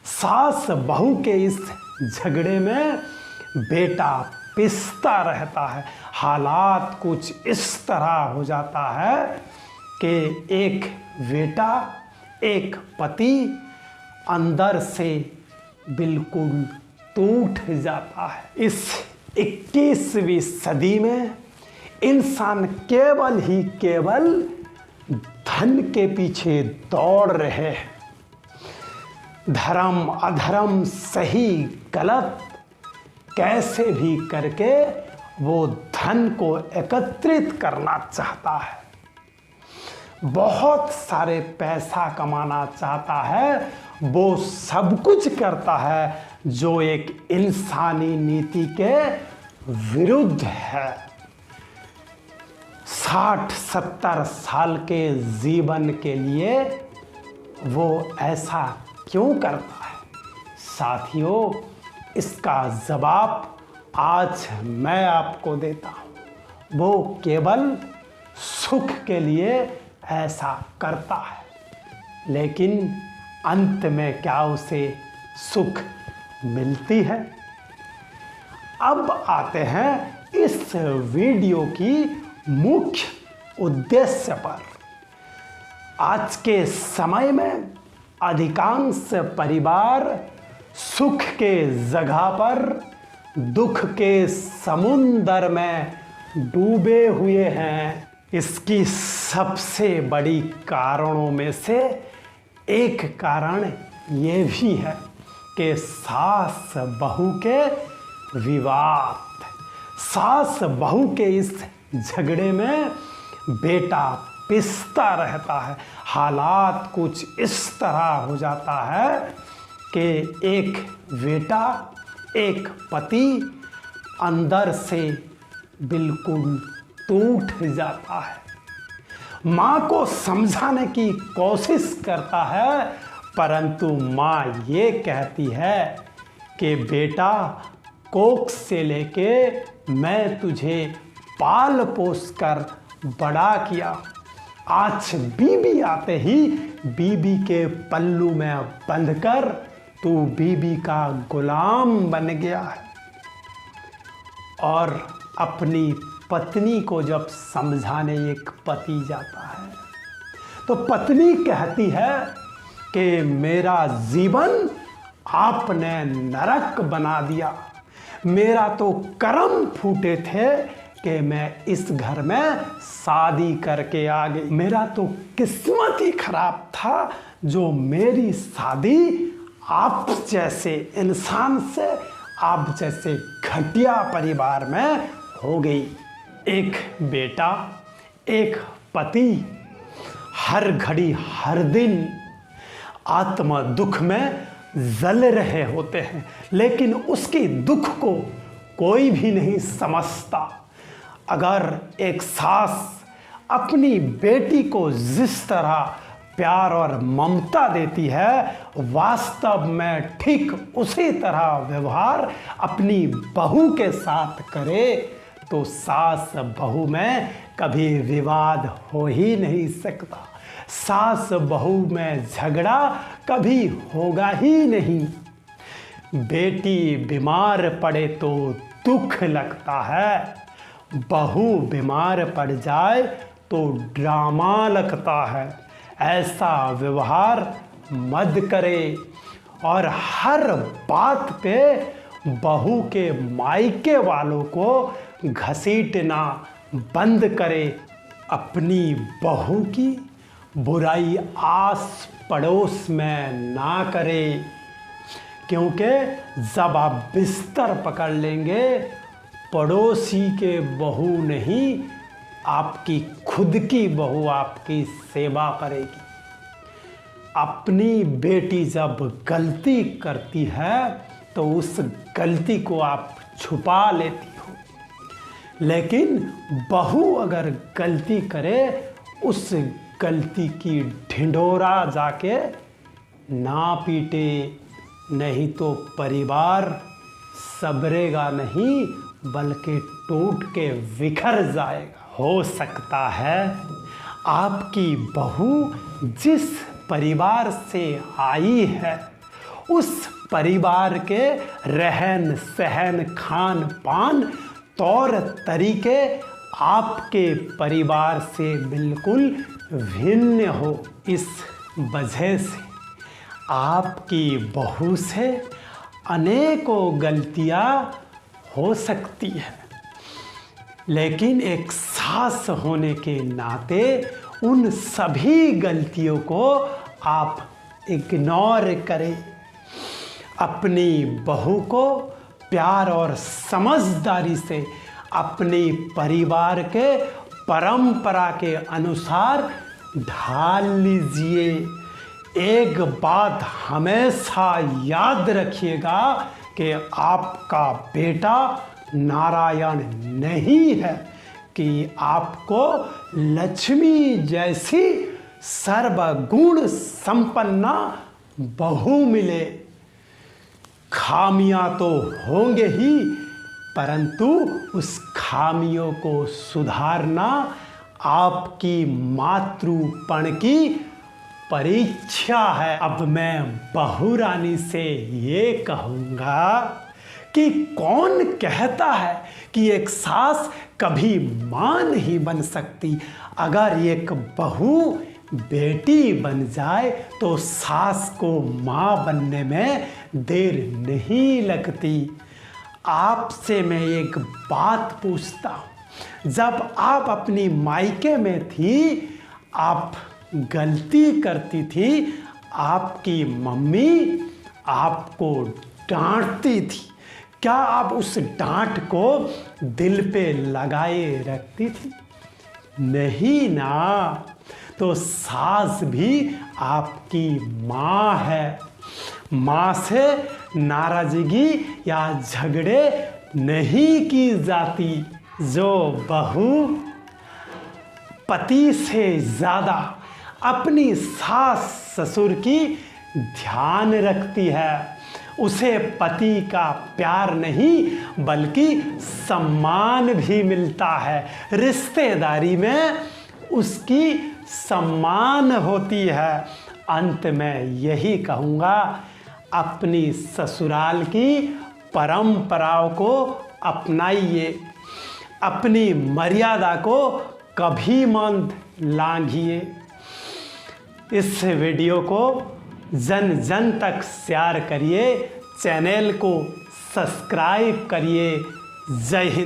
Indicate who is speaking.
Speaker 1: सास बहू के इस झगड़े में बेटा पिसता रहता है। हालात कुछ इस तरह हो जाता है कि एक बेटा, एक पति अंदर से बिल्कुल टूट जाता है। इस 21वीं सदी में इंसान केवल धन के पीछे दौड़ रहे हैं। धर्म अधर्म, सही गलत कैसे भी करके वो धन को एकत्रित करना चाहता है, बहुत सारे पैसा कमाना चाहता है। वो सब कुछ करता है जो एक इंसानी नीति के विरुद्ध है। 60-70 साल के जीवन के लिए वो ऐसा क्यों करता है? साथियों, इसका जवाब आज मैं आपको देता हूँ। वो केवल सुख के लिए ऐसा करता है, लेकिन अंत में क्या उसे सुख मिलती है? अब आते हैं इस वीडियो की मुख्य उद्देश्य पर। आज के समय में अधिकांश परिवार सुख के जगह पर दुख के समुंदर में डूबे हुए हैं। इसकी सबसे बड़ी कारणों में से एक कारण ये भी है कि सास बहू के विवाद, सास बहू के इस झगड़े में बेटा पिसता रहता है। हालात कुछ इस तरह हो जाता है कि एक बेटा, एक पति अंदर से बिल्कुल टूट जाता है। माँ को समझाने की कोशिश करता है, परंतु माँ ये कहती है कि बेटा, कोख से लेके मैं तुझे पाल पोस कर बड़ा किया, आज बीबी आते ही बीबी के पल्लू में बंधकर तू बीबी का गुलाम बन गया है। और अपनी पत्नी को जब समझाने एक पति जाता है तो पत्नी कहती है कि मेरा जीवन आपने नरक बना दिया। मेरा तो कर्म फूटे थे कि मैं इस घर में शादी करके आ गई। मेरा तो किस्मत ही खराब था जो मेरी शादी आप जैसे इंसान से, आप जैसे घटिया परिवार में हो गई। एक बेटा, एक पति हर घड़ी हर दिन आत्म दुख में जल रहे होते हैं, लेकिन उसके दुख को कोई भी नहीं समझता। अगर एक सास अपनी बेटी को जिस तरह प्यार और ममता देती है, वास्तव में ठीक उसी तरह व्यवहार अपनी बहू के साथ करे तो सास बहू में कभी विवाद हो ही नहीं सकता। सास बहू में झगड़ा कभी होगा ही नहीं। बेटी बीमार पड़े तो दुख लगता है, बहू बीमार पड़ जाए तो ड्रामा लगता है। ऐसा व्यवहार मत करे और हर बात पे बहू के मायके वालों को घसीटना बंद करे। अपनी बहू की बुराई आस पड़ोस में ना करे, क्योंकि जब आप बिस्तर पकड़ लेंगे, पड़ोसी के बहू नहीं, आपकी खुद की बहू आपकी सेवा करेगी। अपनी बेटी जब गलती करती है तो उस गलती को आप छुपा लेती हो, लेकिन बहू अगर गलती करे, उस गलती की ढिंढोरा जाके ना पीटे, नहीं तो परिवार सबरेगा नहीं बल्कि टूट के बिखर जाएगा। हो सकता है आपकी बहू जिस परिवार से आई है उस परिवार के रहन सहन खान पान तौर तरीके आपके परिवार से बिल्कुल भिन्न हो। इस वजह से आपकी बहू से अनेकों गलतियां हो सकती है, लेकिन एक सास होने के नाते उन सभी गलतियों को आप इग्नोर करें। अपनी बहू को प्यार और समझदारी से अपने परिवार के परंपरा के अनुसार ढाल लीजिए। एक बात हमेशा याद रखिएगा कि आपका बेटा नारायण नहीं है कि आपको लक्ष्मी जैसी सर्वगुण संपन्ना बहू मिले। खामियां तो होंगे ही, परंतु उस खामियों को सुधारना आपकी मातृपण की परीक्षा है। अब मैं बहू रानी से ये कहूँगा कि कौन कहता है कि एक सास कभी मां नहीं बन सकती। अगर एक बहू बेटी बन जाए तो सास को मां बनने में देर नहीं लगती। आपसे मैं एक बात पूछता हूँ, जब आप अपनी मायके में थी, आप गलती करती थी, आपकी मम्मी आपको डांटती थी, क्या आप उस डांट को दिल पे लगाए रखती थी? नहीं ना। तो सास भी आपकी माँ है। माँ से नाराजगी या झगड़े नहीं की जाती। जो बहू पति से ज़्यादा अपनी सास ससुर की ध्यान रखती है, उसे पति का प्यार नहीं बल्कि सम्मान भी मिलता है। रिश्तेदारी में उसकी सम्मान होती है। अंत में यही कहूँगा, अपनी ससुराल की परंपराओं को अपनाइए, अपनी मर्यादा को कभी मत लांघिए। इस वीडियो को जन जन तक शेयर करिए, चैनल को सब्सक्राइब करिए। जय हिंद।